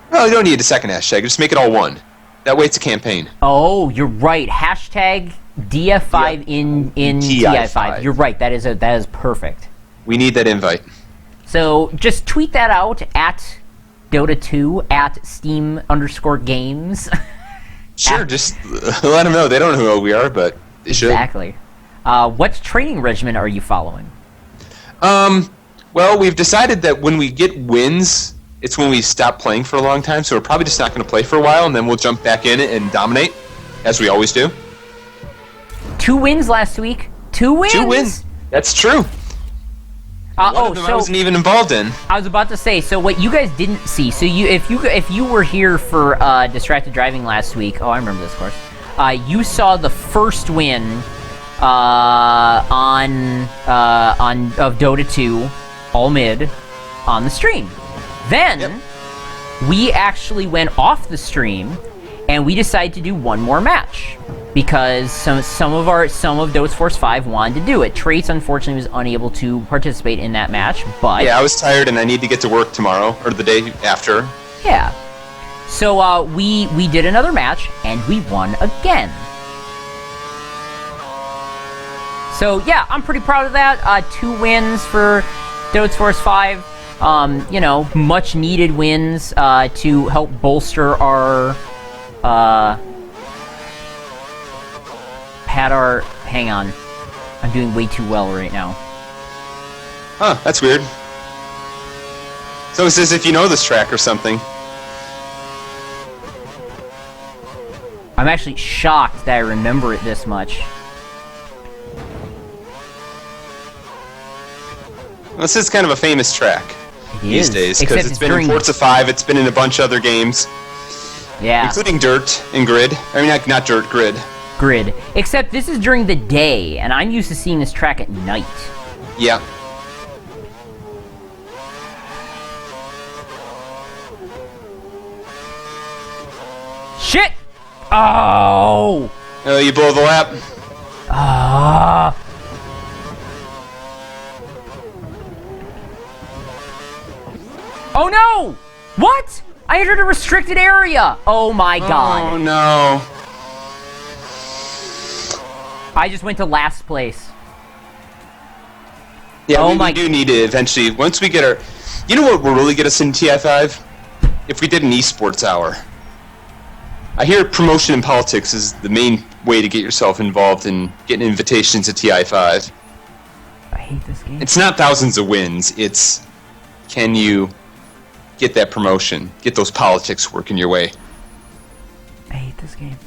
Speaker 3: Well, you don't need a second hashtag. Just make it all one. That way it's a campaign.
Speaker 1: Oh, you're right. Hashtag DF5 in TI5. You're right. That is perfect.
Speaker 3: We need that invite.
Speaker 1: So just tweet that out at Dota2 at Steam_games.
Speaker 3: Sure, just let them know. They don't know who we are, but they should.
Speaker 1: Exactly. What training regimen are you following?
Speaker 3: Well, we've decided that when we get wins, it's when we stop playing for a long time, so we're probably just not going to play for a while, and then we'll jump back in and dominate, as we always do.
Speaker 1: 2 wins last week. 2 wins?
Speaker 3: 2 wins. That's true. One of them I wasn't even involved in.
Speaker 1: I was about to say, so what you guys didn't see, so if you were here for Distracted Driving last week, oh, I remember this course, you saw the first win of Dota 2, all mid, on the stream. Then, we actually went off the stream, and we decided to do one more match. Because some of Dota Force 5 wanted to do it. Trace, unfortunately, was unable to participate in that match, but...
Speaker 3: Yeah, I was tired and I need to get to work tomorrow, or the day after.
Speaker 1: Yeah. So, we did another match, and we won again. So, yeah, I'm pretty proud of that. 2 wins for Dota Force 5. You know, much needed wins, to help bolster our, hang on. I'm doing way too well right now.
Speaker 3: Huh, that's weird. So it's as if you know this track or something.
Speaker 1: I'm actually shocked that I remember it this much.
Speaker 3: Well, this is kind of a famous track these days, because it's been in Forza 5, it's been in a bunch of other games.
Speaker 1: Yeah.
Speaker 3: Including Dirt and Grid. I mean, not Dirt, Grid.
Speaker 1: Grid. Except this is during the day, and I'm used to seeing this track at night.
Speaker 3: Yeah.
Speaker 1: Shit! Oh!
Speaker 3: Oh, you blow the lap.
Speaker 1: Ah! Oh no! What? I entered a restricted area! Oh my god.
Speaker 3: Oh no.
Speaker 1: I just went to last place.
Speaker 3: Yeah, we do need to eventually, once we get our... You know what will really get us in TI5? If we did an esports hour. I hear promotion in politics is the main way to get yourself involved in getting invitations to TI5.
Speaker 1: I hate this game.
Speaker 3: It's not thousands of wins, it's... Can you get that promotion? Get those politics working your way.
Speaker 1: I hate this game.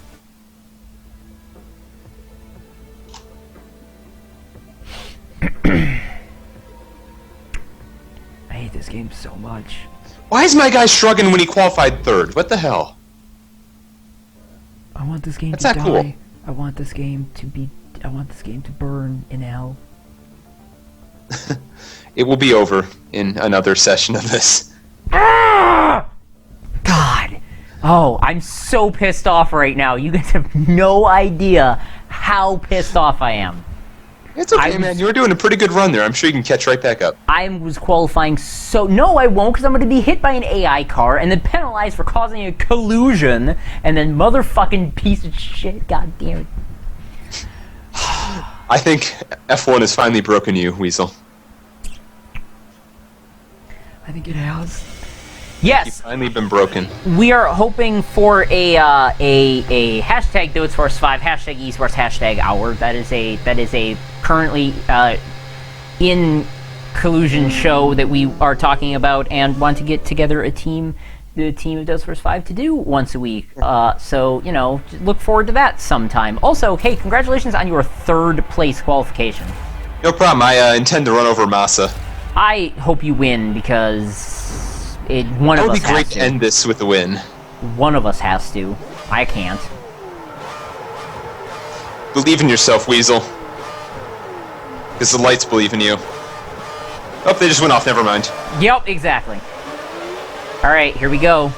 Speaker 1: I hate this game so much.
Speaker 3: Why is my guy shrugging when he qualified third? What the hell?
Speaker 1: I want this game
Speaker 3: That's
Speaker 1: to
Speaker 3: not
Speaker 1: die.
Speaker 3: cool.
Speaker 1: I want this game to be... I want this game to burn in hell.
Speaker 3: It will be over in another session of this.
Speaker 1: Ah! God. Oh, I'm so pissed off right now. You guys have no idea how pissed off I am.
Speaker 3: It's okay, man. You were doing a pretty good run there. I'm sure you can catch right back up.
Speaker 1: I was qualifying so... No, I won't, because I'm going to be hit by an AI car and then penalized for causing a collusion and then motherfucking piece of shit. God damn it.
Speaker 3: I think F1 has finally broken you, Weasel.
Speaker 1: I think it has. Yes.
Speaker 3: You've finally been broken.
Speaker 1: We are hoping for a hashtag Dota Force 5, hashtag esports, hashtag hour. That is a currently in collusion show that we are talking about and want to get together the team of Dota Force 5 to do once a week. So, you know, look forward to that sometime. Also, hey, congratulations on your 3rd place qualification.
Speaker 3: No problem. I intend to run over Massa.
Speaker 1: I hope you win because one of us has to.
Speaker 3: That would be great to end this with a win.
Speaker 1: One of us has to. I can't.
Speaker 3: Believe in yourself, Weasel. Because the lights believe in you. Oh, they just went off. Never mind.
Speaker 1: Yep, exactly. Alright, here we go.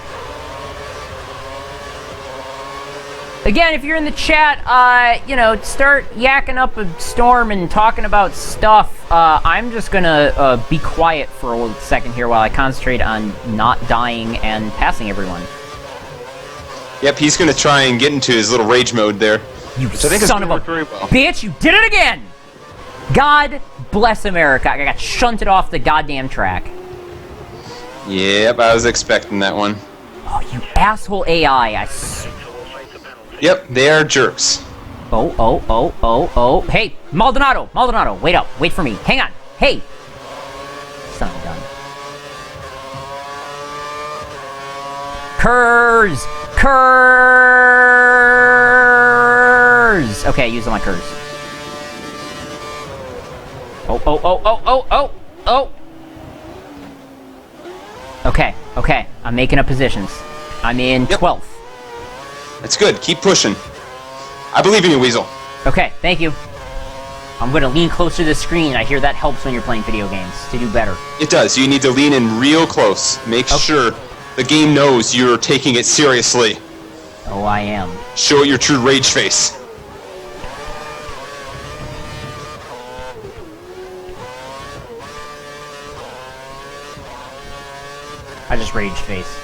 Speaker 1: Again, if you're in the chat, you know, start yakking up a storm and talking about stuff. I'm just gonna be quiet for a second here while I concentrate on not dying and passing everyone.
Speaker 3: Yep, he's gonna try and get into his little rage mode there.
Speaker 1: You
Speaker 3: which I think
Speaker 1: son of a
Speaker 3: very well.
Speaker 1: bitch! You did it again! God bless America. I got shunted off the goddamn track.
Speaker 3: Yep, I was expecting that one.
Speaker 1: Oh, you asshole AI.
Speaker 3: Yep, they are jerks.
Speaker 1: Oh. Hey, Maldonado, wait up. Wait for me. Hang on. Hey. Son Curs! Curs! Okay, use all my curs. Oh. Okay. I'm making up positions. I'm in 12th.
Speaker 3: That's good. Keep pushing. I believe in you, Weasel.
Speaker 1: Okay, thank you. I'm gonna lean closer to the screen. I hear that helps when you're playing video games to do better.
Speaker 3: It does. You need to lean in real close. Make sure the game knows you're taking it seriously.
Speaker 1: Oh, I am.
Speaker 3: Show it your true rage face.
Speaker 1: I just rage face.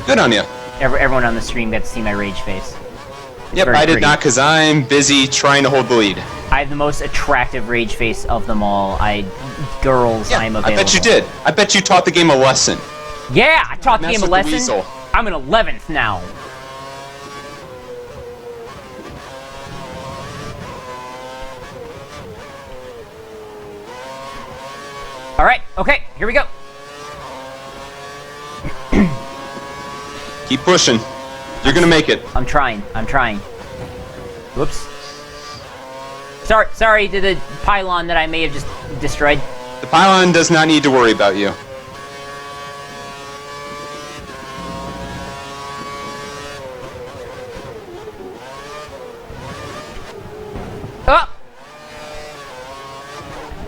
Speaker 3: Good on you.
Speaker 1: Everyone on the stream got to see my rage face.
Speaker 3: Yep,
Speaker 1: very
Speaker 3: I did
Speaker 1: pretty.
Speaker 3: not because I'm busy trying to hold the lead.
Speaker 1: I have the most attractive rage face of them all. Girls, I'm available.
Speaker 3: I bet you did. I bet you taught the game a lesson.
Speaker 1: Yeah, I taught the
Speaker 3: Mess
Speaker 1: game a
Speaker 3: with the
Speaker 1: lesson.
Speaker 3: weasel.
Speaker 1: I'm in 11th now. Alright, okay, here we go.
Speaker 3: Keep pushing. You're gonna make it.
Speaker 1: I'm trying. Whoops. Sorry to the pylon that I may have just destroyed.
Speaker 3: The pylon does not need to worry about you.
Speaker 1: Oh!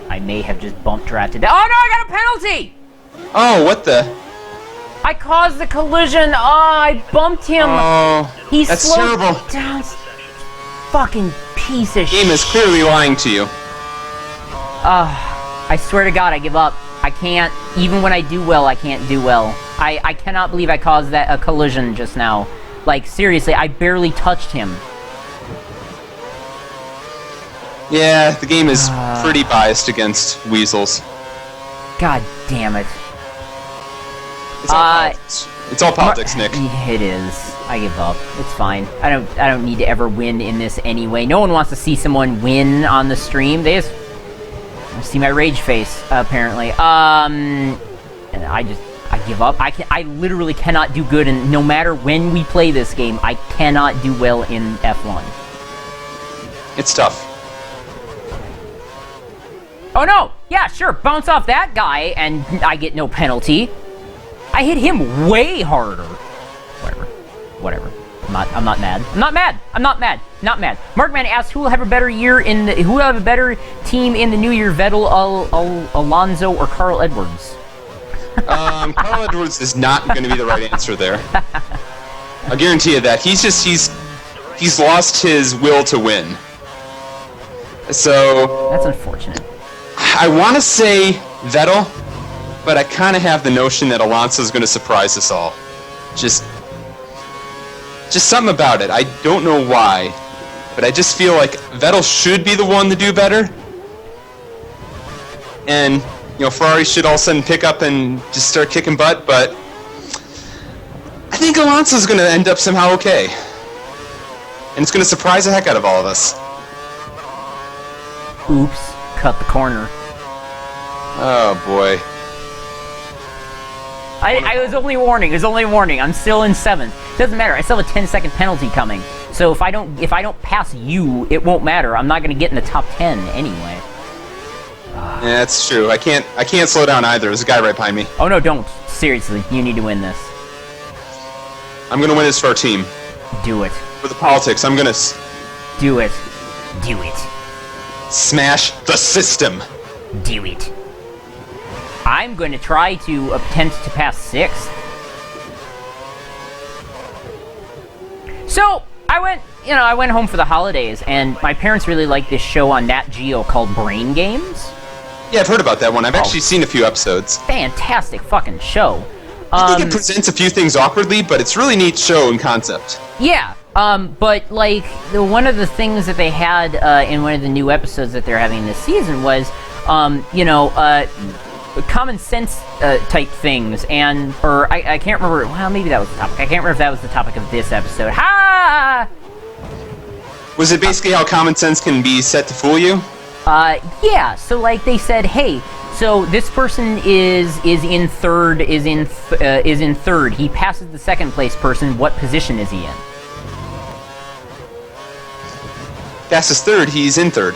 Speaker 1: I may have just bumped Drat to death. Oh no, I got a penalty!
Speaker 3: Oh, what the?
Speaker 1: I caused the collision. Oh, I bumped him.
Speaker 3: Oh,
Speaker 1: He
Speaker 3: that's
Speaker 1: slowed
Speaker 3: terrible.
Speaker 1: down. Fucking piece of
Speaker 3: The game is
Speaker 1: shit.
Speaker 3: clearly lying to you.
Speaker 1: I swear to God, I give up. I can't. Even when I do well, I can't do well. I cannot believe I caused a collision just now. Like, seriously, I barely touched him.
Speaker 3: Yeah, the game is pretty biased against weasels.
Speaker 1: God damn it.
Speaker 3: It's all politics. It's all politics, Nick.
Speaker 1: It is. I give up. It's fine. I don't need to ever win in this anyway. No one wants to see someone win on the stream. They just want to see my rage face, apparently. And I give up. I literally cannot do good, and no matter when we play this game, I cannot do well in F1.
Speaker 3: It's tough.
Speaker 1: Oh no! Yeah, sure, bounce off that guy, and I get no penalty. I hit him way harder. Whatever. I'm not mad. Not mad. Markman asks who will have a better who will have a better team in the new year, Vettel, Alonso, or Carl Edwards?
Speaker 3: Carl Edwards is not going to be the right answer there. I'll guarantee you that. He's lost his will to win. So
Speaker 1: That's unfortunate.
Speaker 3: I want to say Vettel, but I kind of have the notion that Alonso's going to surprise us all. Just something about it. I don't know why, but I just feel like Vettel should be the one to do better. And, Ferrari should all of a sudden pick up and just start kicking butt, but I think Alonso's going to end up somehow okay. And it's going to surprise the heck out of all of us.
Speaker 1: Oops, cut the corner.
Speaker 3: Oh, boy.
Speaker 1: I was only warning. I'm still in 7th. Doesn't matter. I still have a 10-second penalty coming. So if I don't pass you, it won't matter. I'm not going to get in the top 10 anyway.
Speaker 3: Yeah, that's true. I can't slow down either. There's a guy right behind me.
Speaker 1: Oh no, don't. Seriously, you need to win this.
Speaker 3: I'm gonna win this for our team.
Speaker 1: Do it.
Speaker 3: For the politics, I'm gonna
Speaker 1: Do it. Do it.
Speaker 3: smash the system.
Speaker 1: Do it. I'm going to try to attempt to pass 6th. So, I went home for the holidays, and my parents really like this show on Nat Geo called Brain Games.
Speaker 3: Yeah, I've heard about that one. I've actually seen a few episodes.
Speaker 1: Fantastic fucking show.
Speaker 3: I think it presents a few things awkwardly, but it's a really neat show and concept.
Speaker 1: Yeah, but like one of the things that they had in one of the new episodes that they're having this season was, common sense type things, or I can't remember. Well, maybe that was the topic. I can't remember if that was the topic of this episode. Ha!
Speaker 3: Was it basically how common sense can be set to fool you?
Speaker 1: Yeah. So like they said, hey, So this person is in third. Is in third. He passes the second place person. What position is he in?
Speaker 3: Fastest third, he's in third.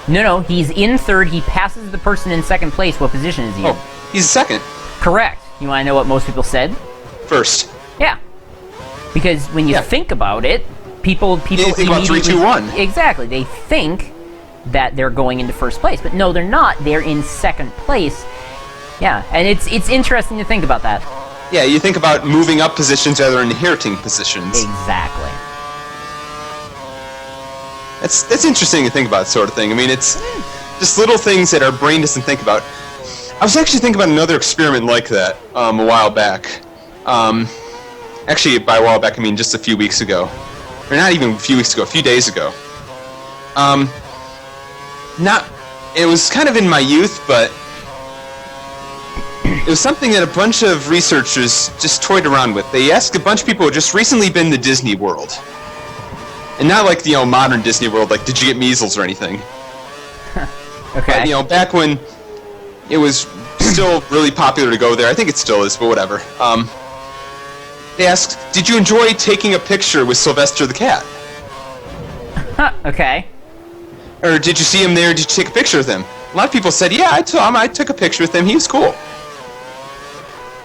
Speaker 1: No, he's in third. He passes the person in second place. What position is he in?
Speaker 3: Oh, he's second.
Speaker 1: Correct. You want to know what most people said?
Speaker 3: First.
Speaker 1: Yeah. Because when you think about it, people
Speaker 3: You think about 3, 2, 1.
Speaker 1: Exactly. They think that they're going into first place, but no, they're not. They're in second place. Yeah, and it's interesting to think about that.
Speaker 3: Yeah, you think about moving up positions rather than inheriting positions.
Speaker 1: Exactly.
Speaker 3: That's interesting to think about, sort of thing. I mean, it's just little things that our brain doesn't think about. I was actually thinking about another experiment like that a while back. Actually, by a while back, I mean just a few weeks ago. Or not even a few weeks ago, a few days ago. It was kind of in my youth, but it was something that a bunch of researchers just toyed around with. They asked a bunch of people who had just recently been to Disney World. And not like, modern Disney World, like, did you get measles or anything?
Speaker 1: Okay.
Speaker 3: But, back when it was still really popular to go there, I think it still is, but whatever. They asked, did you enjoy taking a picture with Sylvester the cat?
Speaker 1: Okay.
Speaker 3: Or did you see him there, did you take a picture with him? A lot of people said, yeah, I took a picture with him, he was cool.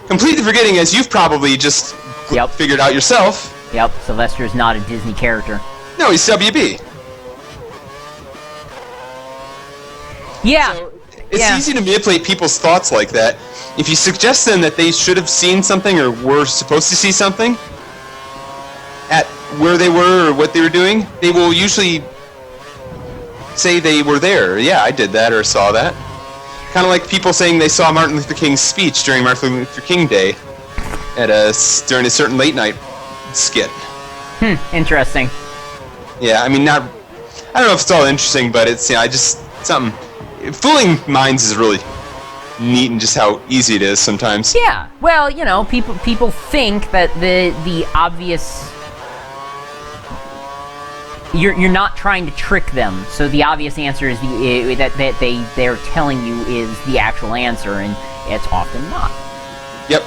Speaker 3: Completely forgetting, as you've probably just figured out yourself.
Speaker 1: Yep, Sylvester's not a Disney character.
Speaker 3: No, he's WB.
Speaker 1: Yeah.
Speaker 3: So it's easy to manipulate people's thoughts like that. If you suggest to them that they should have seen something or were supposed to see something at where they were or what they were doing, they will usually say they were there. Yeah, I did that or saw that. Kind of like people saying they saw Martin Luther King's speech during Martin Luther King Day during a certain late night skit.
Speaker 1: Interesting.
Speaker 3: Yeah, I mean, I don't know if it's all interesting, but it's, something. Fooling minds is really neat and just how easy it is sometimes.
Speaker 1: Yeah, well, people think that the obvious... You're not trying to trick them, so the obvious answer is that they're telling you is the actual answer, and it's often not.
Speaker 3: Yep.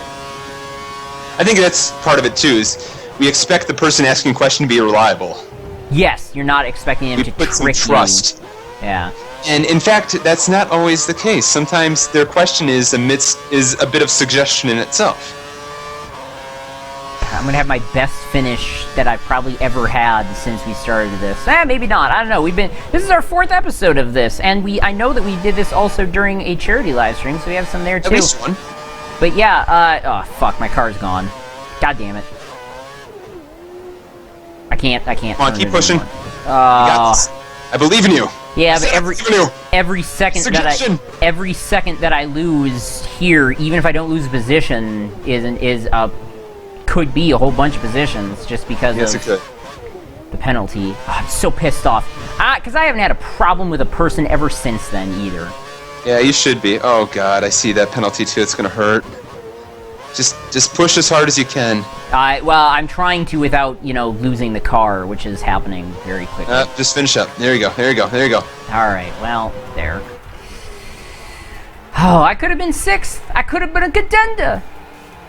Speaker 3: I think that's part of it too. Is we expect the person asking the question to be reliable.
Speaker 1: Yes, you're not expecting them to
Speaker 3: put some
Speaker 1: trick
Speaker 3: trust.
Speaker 1: you. Yeah.
Speaker 3: And in fact, that's not always the case. Sometimes their question is a bit of suggestion in itself.
Speaker 1: I'm gonna have my best finish that I've probably ever had since we started this. Maybe not. I don't know. This is our 4th episode of this, and I know that we did this also during a charity live stream, so we have some there too.
Speaker 3: At least one.
Speaker 1: But yeah, oh fuck, my car's gone. God damn it. I can't.
Speaker 3: Come on, keep pushing. You
Speaker 1: Oh.
Speaker 3: got this. I believe in you.
Speaker 1: Yeah, but every second
Speaker 3: Suggestion.
Speaker 1: that I lose here, even if I don't lose a position, could be a whole bunch of positions just because of the penalty. Oh, I'm so pissed off. Because I haven't had a problem with a person ever since then either.
Speaker 3: Yeah, you should be. Oh god, I see that penalty too. It's gonna hurt. Just push as hard as you can.
Speaker 1: Well, I'm trying to without, losing the car, which is happening very quickly.
Speaker 3: Just finish up. There you go. There you go. There you go.
Speaker 1: Alright, well, there. Oh, I could have been 6th. I could have been a contender.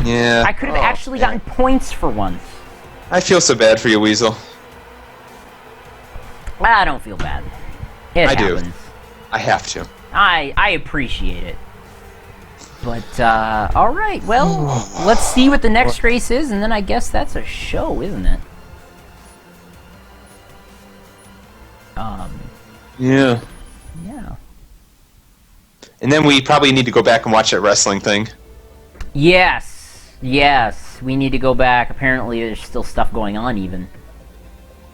Speaker 3: Yeah.
Speaker 1: I could have actually gotten points for once.
Speaker 3: I feel so bad for you, Weasel.
Speaker 1: Well, I don't feel bad. It happens.
Speaker 3: Do. I have to.
Speaker 1: I appreciate it. But, alright, well, let's see what the next race is, and then I guess that's a show, isn't it?
Speaker 3: Yeah.
Speaker 1: Yeah.
Speaker 3: And then we probably need to go back and watch that wrestling thing.
Speaker 1: Yes, we need to go back. Apparently there's still stuff going on, even.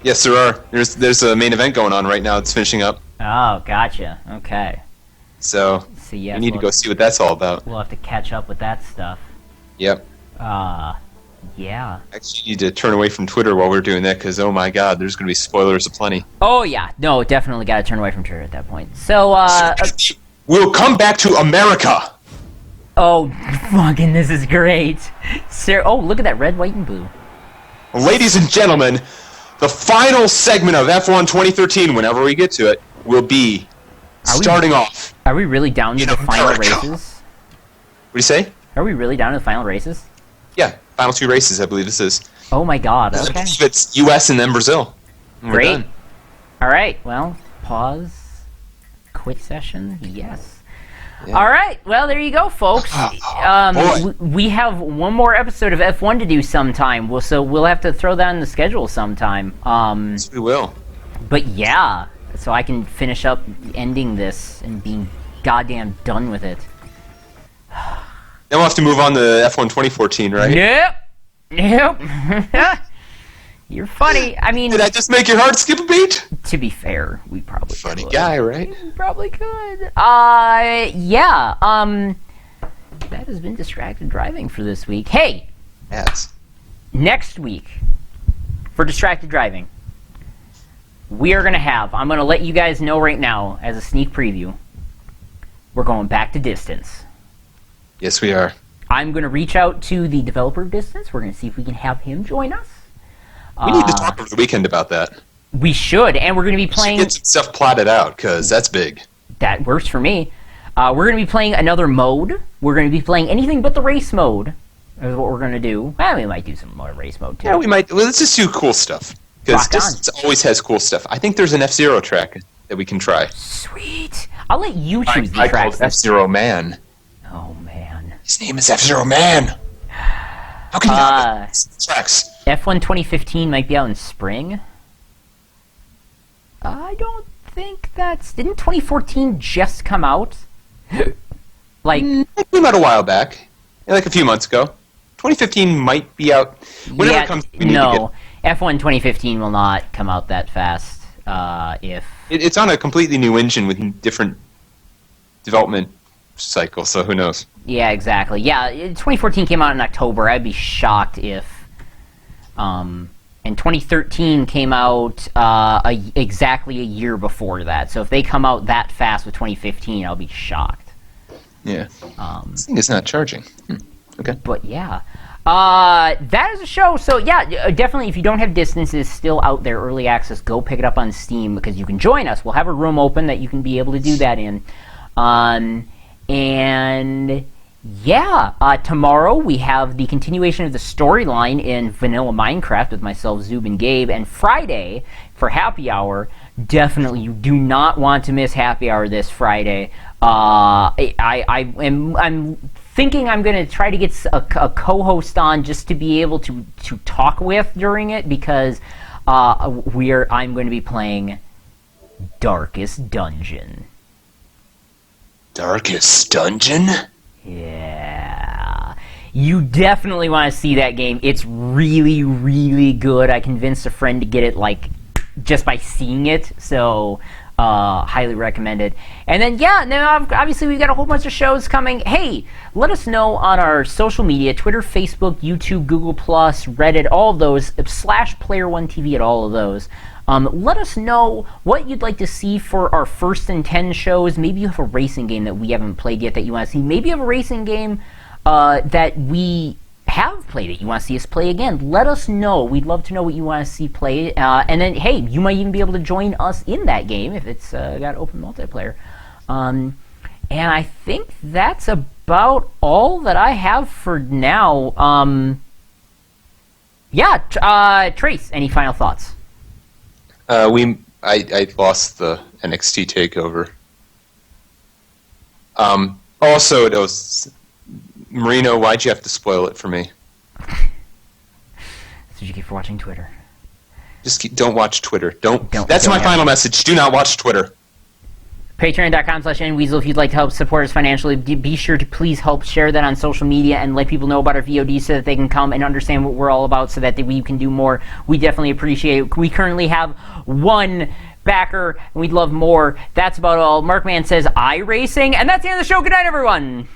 Speaker 3: Yes, there are. There's a main event going on right now. It's finishing up.
Speaker 1: Oh, gotcha. Okay.
Speaker 3: So,
Speaker 1: yes,
Speaker 3: we need to go see what that's all about.
Speaker 1: We'll have to catch up with that stuff.
Speaker 3: Yep.
Speaker 1: Yeah.
Speaker 3: Actually, you need to turn away from Twitter while we're doing that, because, oh my god, there's going to be spoilers aplenty.
Speaker 1: Oh, yeah. No, definitely got to turn away from Twitter at that point. So,
Speaker 3: we'll come back to America!
Speaker 1: Oh, fucking, this is great. Oh, look at that red, white, and blue.
Speaker 3: Ladies and gentlemen, the final segment of F1 2013, whenever we get to it, will be starting off.
Speaker 1: Are we really down to the final races?
Speaker 3: What do you say?
Speaker 1: Are we really down to the final races?
Speaker 3: Yeah, final 2 races, I believe this is.
Speaker 1: Oh my god,
Speaker 3: I
Speaker 1: okay.
Speaker 3: believe it's U.S. and then Brazil. And we're
Speaker 1: Great.
Speaker 3: done.
Speaker 1: Alright, well, pause. Quit session, yes.
Speaker 3: Yeah.
Speaker 1: Alright, well, there you go, folks. We have one more episode of F1 to do sometime, so we'll have to throw that in the schedule sometime.
Speaker 3: Yes, we will.
Speaker 1: But yeah, so I can finish up ending this and being goddamn done with it.
Speaker 3: Then we'll have to move on to F1 2014, right?
Speaker 1: Nope. You're funny. I mean,
Speaker 3: Did I just make your heart skip a beat?
Speaker 1: to be fair, we probably
Speaker 3: Funny
Speaker 1: could.
Speaker 3: guy, right?
Speaker 1: We probably could. Yeah. That has been distracted driving for this week. Hey,
Speaker 3: Yes.
Speaker 1: next week for distracted driving, we are gonna have. I'm gonna let you guys know right now as a sneak preview. We're going back to Distance.
Speaker 3: Yes, we are.
Speaker 1: I'm going to reach out to the developer of Distance. We're going to see if we can have him join us.
Speaker 3: We need to talk over the weekend about that.
Speaker 1: We should, and we're going to be playing...
Speaker 3: Get some stuff plotted out, because that's big.
Speaker 1: That works for me. We're going to be playing another mode. We're going to be playing anything but the race mode, is what we're going to do. Well, we might do some more race mode, too.
Speaker 3: Yeah, we might. Well, let's just do cool stuff. Because
Speaker 1: Rock on.
Speaker 3: Distance always has cool stuff. I think there's an F-Zero track that we can try.
Speaker 1: Sweet. I'll let you choose the
Speaker 3: I
Speaker 1: tracks.
Speaker 3: called F-Zero Man.
Speaker 1: Oh, man.
Speaker 3: His name is F-Zero Man. How can you not tracks?
Speaker 1: F1 2015 might be out in spring. I don't think that's... Didn't 2014 just come out? Like...
Speaker 3: It came out a while back. Like a few months ago. 2015 might be out. Whenever it comes, we need to get...
Speaker 1: F1 2015 will not come out that fast. If...
Speaker 3: It's on a completely new engine with different development cycle, so who knows?
Speaker 1: Yeah, exactly. Yeah, 2014 came out in October. I'd be shocked if... and 2013 came out exactly a year before that. So if they come out that fast with 2015, I'll be shocked.
Speaker 3: Yeah. This thing is not charging. Okay.
Speaker 1: But yeah. That is a show. So yeah, definitely if you don't have Distance, it's still out there, early access, go pick it up on Steam because you can join us. We'll have a room open that you can be able to do that in. And yeah, tomorrow we have the continuation of the storyline in Vanilla Minecraft with myself, Zoob, and Gabe. And Friday, for Happy Hour, definitely you do not want to miss Happy Hour this Friday. I'm thinking I'm going to try to get a co-host on just to be able to talk with during it because I'm going to be playing Darkest Dungeon.
Speaker 3: Darkest Dungeon?
Speaker 1: Yeah. You definitely want to see that game. It's really, really good. I convinced a friend to get it, like, just by seeing it, so highly recommended. And then, yeah, now obviously we've got a whole bunch of shows coming. Hey, let us know on our social media, Twitter, Facebook, YouTube, Google+, Reddit, all of those, / Player1TV at all of those. Let us know what you'd like to see for our first and 10 shows. Maybe you have a racing game that we haven't played yet that you want to see. Maybe you have a racing game that we have played that you want to see us play again. Let us know. We'd love to know what you want to see played. And then, hey, you might even be able to join us in that game if it's got open multiplayer. And I think that's about all that I have for now. Trace, any final thoughts?
Speaker 3: I lost the NXT takeover. Also, it was Marino. Why'd you have to spoil it for me?
Speaker 1: That's what you get for watching Twitter.
Speaker 3: Just don't watch Twitter. Don't. That's
Speaker 1: don't
Speaker 3: my final message. Do not watch Twitter.
Speaker 1: Patreon.com/NWeasel if you'd like to help support us financially. Be sure to please help share that on social media and let people know about our VOD so that they can come and understand what we're all about so that we can do more. We definitely appreciate it. We currently have one backer, and we'd love more. That's about all. Markman says, iRacing, and that's the end of the show. Good night, everyone.